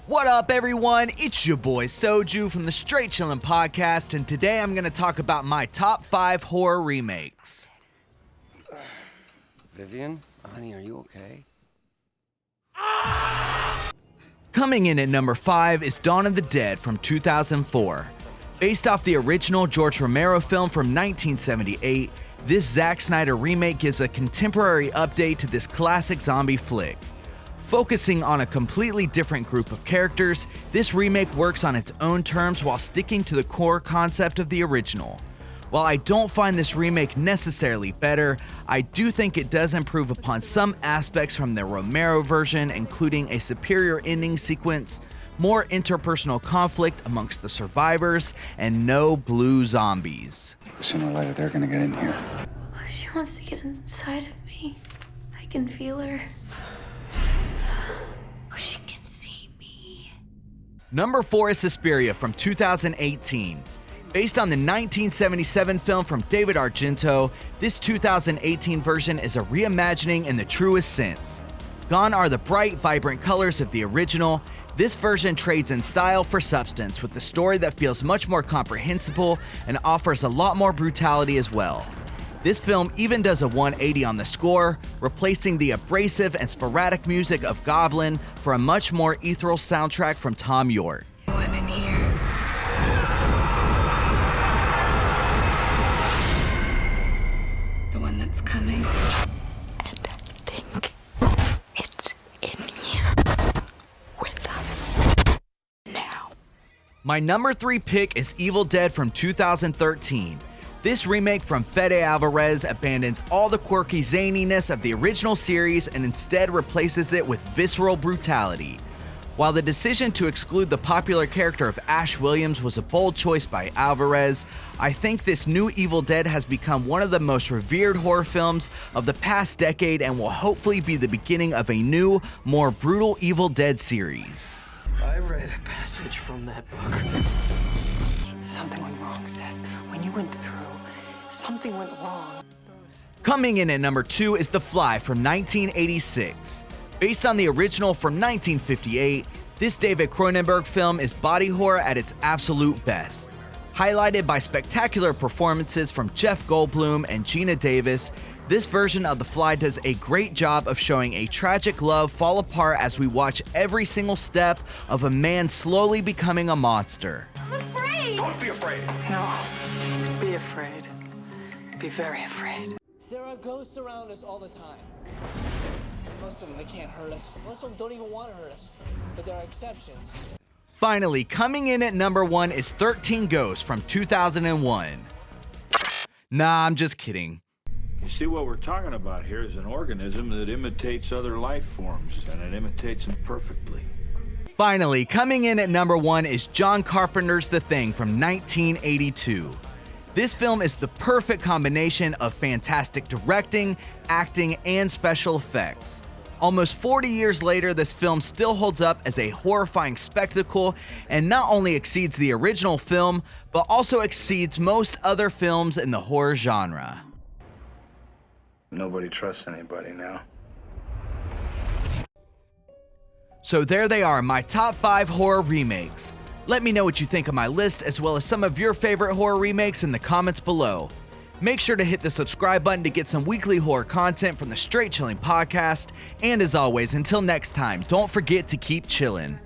What up, everyone? It's your boy Soju from the Straight Chillin' Podcast, and today I'm going to talk about my top 5 horror remakes. Vivian, honey, are you okay? Coming in at number 5 is Dawn of the Dead from 2004. Based off the original George Romero film from 1978, this Zack Snyder remake gives a contemporary update to this classic zombie flick. Focusing on a completely different group of characters, this remake works on its own terms while sticking to the core concept of the original. While I don't find this remake necessarily better, I do think it does improve upon some aspects from the Romero version, including a superior ending sequence, more interpersonal conflict amongst the survivors, and no blue zombies. Sooner or later, they're gonna get in here. Oh, she wants to get inside of me. I can feel her. Oh, she can see me. Number 4 is Suspiria from 2018. Based on the 1977 film from David Argento, this 2018 version is a reimagining in the truest sense. Gone are the bright, vibrant colors of the original. This version trades in style for substance with a story that feels much more comprehensible and offers a lot more brutality as well. This film even does a 180 on the score, replacing the abrasive and sporadic music of Goblin for a much more ethereal soundtrack from Tom York. Anyone in here? The one that's coming. And I think it's in here with us now. My number 3 pick is Evil Dead from 2013. This remake from Fede Alvarez abandons all the quirky zaniness of the original series and instead replaces it with visceral brutality. While the decision to exclude the popular character of Ash Williams was a bold choice by Alvarez, I think this new Evil Dead has become one of the most revered horror films of the past decade and will hopefully be the beginning of a new, more brutal Evil Dead series. I read a passage from that book. Something went wrong, Seth. When you went through, something went wrong. Coming in at number 2 is The Fly from 1986. Based on the original from 1958, this David Cronenberg film is body horror at its absolute best. Highlighted by spectacular performances from Jeff Goldblum and Gina Davis, this version of The Fly does a great job of showing a tragic love fall apart as we watch every single step of a man slowly becoming a monster. I'm afraid. Don't be afraid. No, be afraid. Be very afraid. There are ghosts around us all the time. Most of them, they can't hurt us. Most of them don't even want to hurt us. But there are exceptions. Finally, coming in at number 1 is 13 Ghosts from 2001. Nah, I'm just kidding. You see, what we're talking about here is an organism that imitates other life forms, and it imitates them perfectly. Finally, coming in at number 1 is John Carpenter's The Thing from 1982. This film is the perfect combination of fantastic directing, acting, and special effects. Almost 40 years later, this film still holds up as a horrifying spectacle and not only exceeds the original film, but also exceeds most other films in the horror genre. Nobody trusts anybody now. So there they are, my top 5 horror remakes. Let me know what you think of my list, as well as some of your favorite horror remakes in the comments below. Make sure to hit the subscribe button to get some weekly horror content from the Straight Chillin' Podcast. And as always, until next time, don't forget to keep chillin'.